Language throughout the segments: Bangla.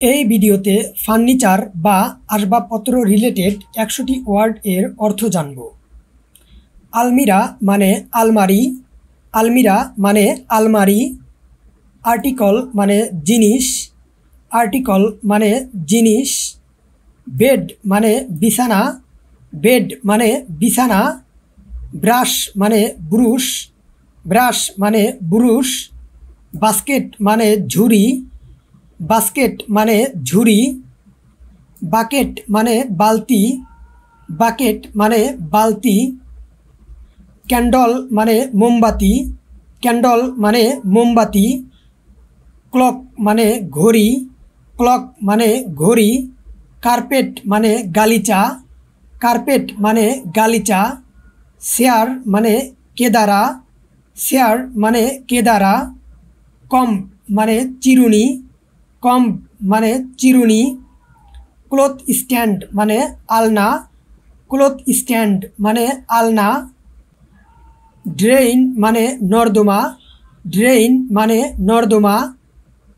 এই ভিডিওতে ফার্নিচার বা আসবাবপত্র রিলেটেড ১০০টি ওয়ার্ড এর অর্থ জানব। আলমিরা মানে আলমারি, আলমিরা মানে আলমারি। আর্টিকল মানে জিনিস, আর্টিকল মানে জিনিস। বেড মানে বিছানা, বেড মানে বিছানা। ব্রাশ মানে ব্রুশ, ব্রাশ মানে ব্রুশ। বাস্কেট মানে ঝুড়ি, বাস্কেট মানে ঝুড়ি। বাকেট মানে বালতি, বাকেট মানে বালতি। ক্যান্ডল মানে মোমবাতি, ক্যান্ডল মানে মোমবাতি। ক্লক মানে ঘড়ি, ক্লক মানে ঘড়ি। কার্পেট মানে গালিচা, কার্পেট মানে গালিচা। চেয়ার মানে কেদারা, চেয়ার মানে কেদারা। কম্ব মানে চিরুনি, কম্ব মানে চিরুনি। ক্লথ স্ট্যান্ড মানে আলনা, ক্লথ স্ট্যান্ড মানে আলনা। ড্রেইন মানে নর্দমা, ড্রেইন মানে নর্দমা।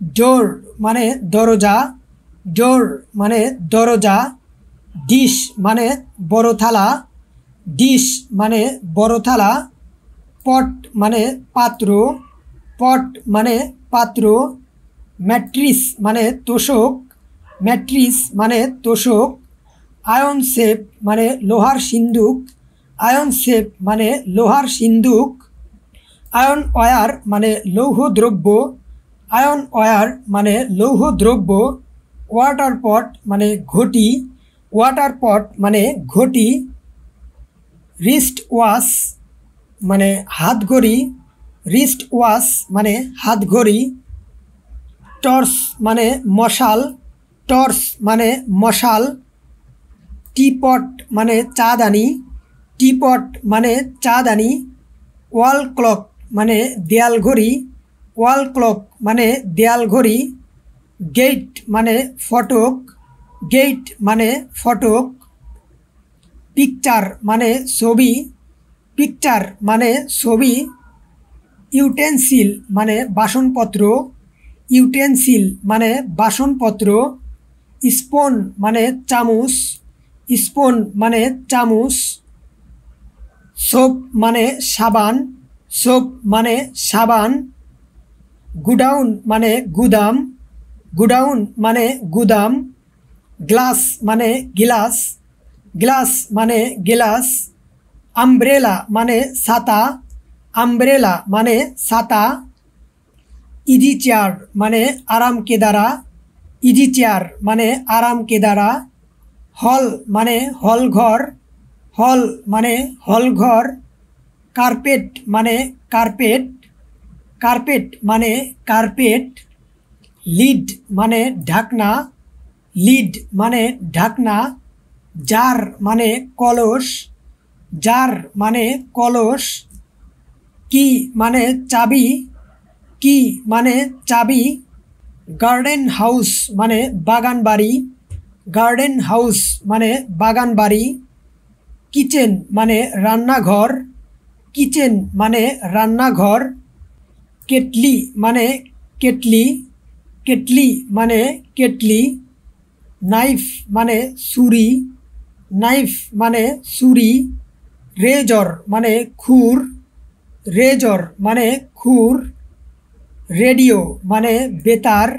ডোর মানে দরজা, ডোর মানে দরজা। ডিশ মানে বড় থালা, ডিশ মানে বড় থালা। পট মানে পাত্র, পট মানে পাত্র। ম্যাট্রিস মানে তোষক, ম্যাট্রিস মানে তোষক। আয়ন শেপ মানে লোহার সিন্দুক, আয়ন শেপ মানে লোহার সিন্দুক। আয়ন ওয়্যার মানে লৌহ দ্রব্য, আয়ন ওয়্যার মানে লৌহ দ্রব্য। ওয়াটার পট মানে ঘটি, ওয়াটার পট মানে ঘটি। রিস্ট ওয়াচ মানে হাত ঘড়ি, রিস্ট ওয়াচ মানে হাত ঘড়ি। টর্চ মানে মশাল, টর্চ মানে মশাল। টিপট মানে চাদানি, টিপট মানে চাদানি। ওয়াল ক্লক মানে দেয়াল ঘড়ি, ওয়াল ক্লক মানে দেয়াল ঘড়ি। গেট মানে ফটক, গেট মানে ফটক। পিকচার মানে ছবি, পিকচার মানে ছবি। ইউটেন্সিল মানে বাসনপত্র, ইউটেন্সিল মানে বাসনপত্র। স্পুন মানে চামচ, স্পুন মানে চামচ। সোপ মানে সাবান, সোপ মানে সাবান। গুডাউন মানে গুদাম, গুডাউন মানে গুদাম। গ্লাস মানে গিলাস, গ্লাস মানে গিলাস। আমব্রেলা মানে ছাতা, আমব্রেলা মানে ছাতা। ইজি চেয়ার মানে আরাম কেদারা, ইজি চেয়ার মানে আরাম কেদারা। হল মানে হল ঘর, হল মানে হল ঘর। কার্পেট মানে কার্পেট, কার্পেট মানে কার্পেট। লিড মানে ঢাকনা, লিড মানে ঢাকনা। জার মানে কলস, জার মানে কলস। কি মানে চাবি, কি মানে চাবি। গার্ডেন হাউস মানে বাগান বাড়ি, গার্ডেন হাউস মানে বাগান বাড়ি। কিচেন মানে রান্নাঘর, কিচেন মানে রান্নাঘর। কেটলি মানে কেটলি, কেটলি মানে কেটলি। নাইফ মানে ছুরি, নাইফ মানে ছুরি। রেজর মানে খুর, রেজর মানে খুর। রেডিও মানে বেতার,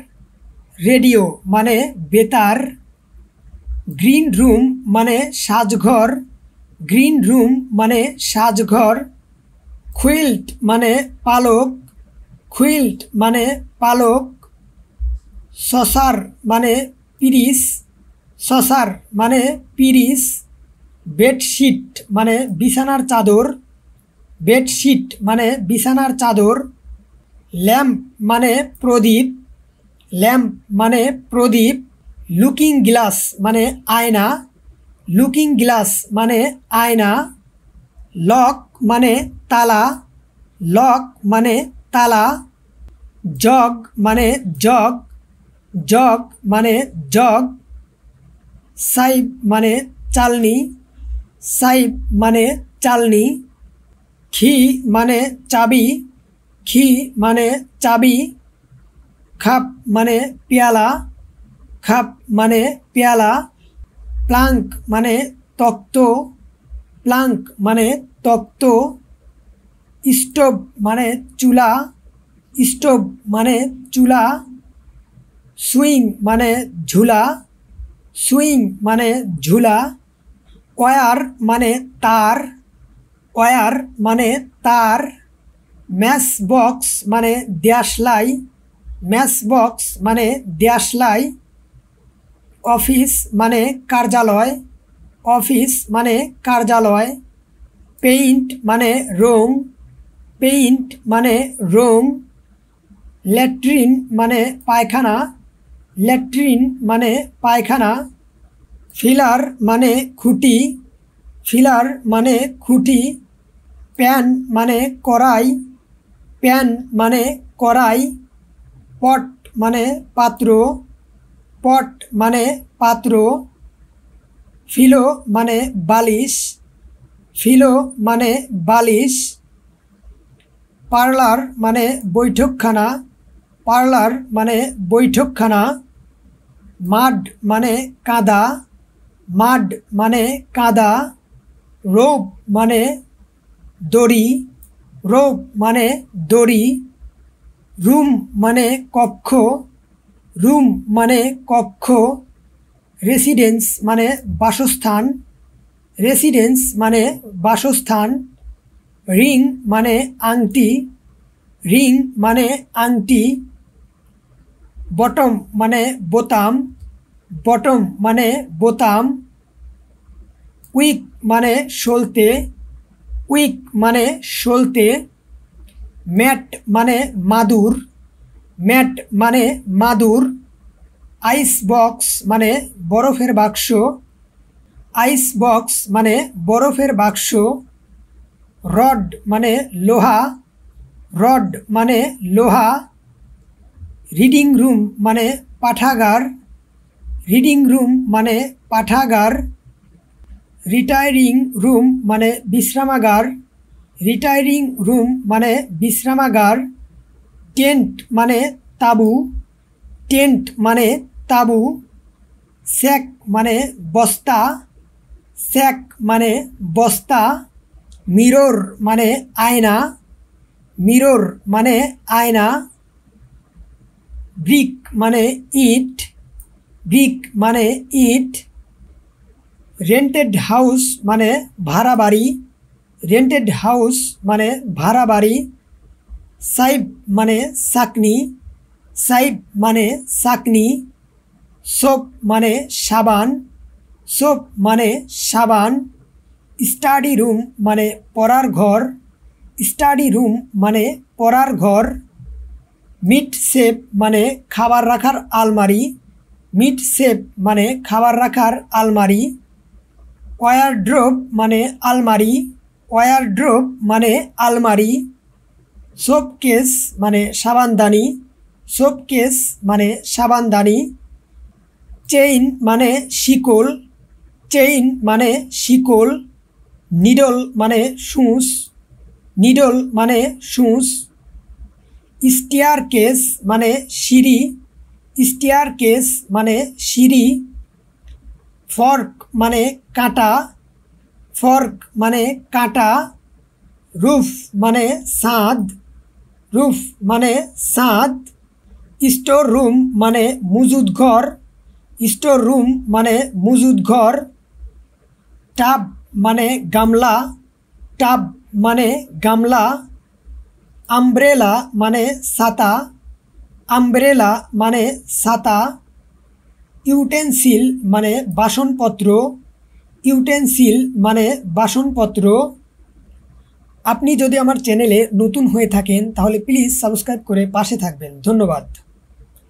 রেডিও মানে বেতার। গ্রিন রুম মানে সাজঘর, গ্রিন রুম মানে সাজঘর। কুইল্ট মানে পালক, কুইল্ট মানে পালক। সসার মানে পিরিস, সসার মানে পিরিস। বেডশিট মানে বিছানার চাদর, বেডশিট মানে বিছানার চাদর। ল্যাম্প মানে প্রদীপ, ল্যাম্প মানে প্রদীপ। লুকিং গ্লাস মানে আয়না, লুকিং গ্লাস মানে আয়না। লক মানে তালা, লক মানে তালা। জগ মানে জগ, জগ মানে জগ। সাইব মানে চালনি, সাইব মানে চালনি। খি মানে চাবি, খি মানে চাবি। খাপ মানে পেয়ালা, কাপ মানে পেয়ালা, প্লাঙ্ক মানে তক্ত, প্লাঙ্ক মানে তক্ত, স্টোভ মানে চুলা, স্টোভ মানে চুলা, সুইং মানে ঝুলা, সুইং মানে ঝুলা, ওয়্যার মানে তার, ওয়্যার মানে তার, ম্যাচ বক্স মানে দেশলাই, ম্যাচ বক্স মানে দেশলাই, অফিস মানে কার্যালয়, অফিস মানে কার্যালয়, পেইন্ট মানে রং, পেইন্ট মানে রং, ল্যাট্রিন মানে পায়খানা, ল্যাট্রিন মানে পায়খানা, ফিলার মানে খুঁটি, ফিলার মানে খুঁটি, প্যান মানে কড়াই, প্যান মানে কড়াই, পট মানে পাত্র, পট মানে পাত্র, ফিলো মানে বালিশ, ফিলো মানে বালিশ, পার্লার মানে বৈঠকখানা, পার্লার মানে বৈঠকখানা, মাড মানে কাদা, মাড মানে কাদা, রোপ মানে দড়ি, রোপ মানে দড়ি, রুম মানে কক্ষ, রুম মানে কক্ষ, রেসিডেন্স মানে বাসস্থান, রেসিডেন্স মানে বাসস্থান, রিং মানে আংটি, রিং মানে আংটি, বটম মানে বোতাম, বটম মানে বোতাম, উইক মানে সলতে, উইক মানে সলতে, ম্যাট মানে মাদুর, ম্যাট মানে মাদুর, আইস বক্স মানে বরফের বাক্স, আইস বক্স মানে বরফের বাক্স, রড মানে লোহা, রড মানে লোহা, রিডিং রুম মানে পাঠাগার, রিডিং রুম মানে পাঠাগার, রিটায়ারিং রুম মানে বিশ্রামাগার, রিটায়ারিং রুম মানে বিশ্রামাগার, টেন্ট মানে তাঁবু, টেন্ট মানে তাঁবু, স্যাক মানে বস্তা, স্যাক মানে বস্তা, মিরর মানে আয়না, মিরর মানে আয়না, ব্রিক মানে ইট, ব্রিক মানে ইট, রেন্টেড হাউস মানে ভাড়া বাড়ি, রেন্টেড হাউস মানে ভাড়া বাড়ি, সাইব মানে চাকনি, সাইব মানে চাকনি, সোপ মানে সাবান, সোপ মানে সাবান, স্টাডি রুম মানে পড়ার ঘর, স্টাডি রুম মানে পড়ার ঘর, মিট সেফ মানে খাবার রাখার আলমারি, মিট সেফ মানে খাবার রাখার আলমারি, ওয়ারড্রোব মানে আলমারি, ওয়ারড্রোব মানে আলমারি, শোপকেস মানে সাবানদানি, শোপকেস মানে সাবানদানি, চেইন মানে শিকল, চেইন মানে শিকল, নিডল মানে সূচ, নিডল মানে সূচ, স্টেয়ারকেস মানে সিঁড়ি, স্টেয়ারকেস মানে সিঁড়ি, ফর্ক মানে কাঁটা, ফর্ক মানে কাঁটা, রুফ মানে ছাদ, রুফ মানে ছাদ, স্টোর রুম মানে মজুদ ঘর, স্টোর রুম মানে মজুদ ঘর, টাব মানে গামলা, টাব মানে গামলা, আমব্রেলা মানে ছাতা, আমব্রেলা মানে ছাতা, ইউটেন্সিল মানে বাসনপত্র, ইউটেন্সিল মানে বাসনপত্র। আপনি যদি আমার চ্যানেলে নতুন হয়ে থাকেন তাহলে প্লিজ সাবস্ক্রাইব করে পাশে থাকবেন। ধন্যবাদ।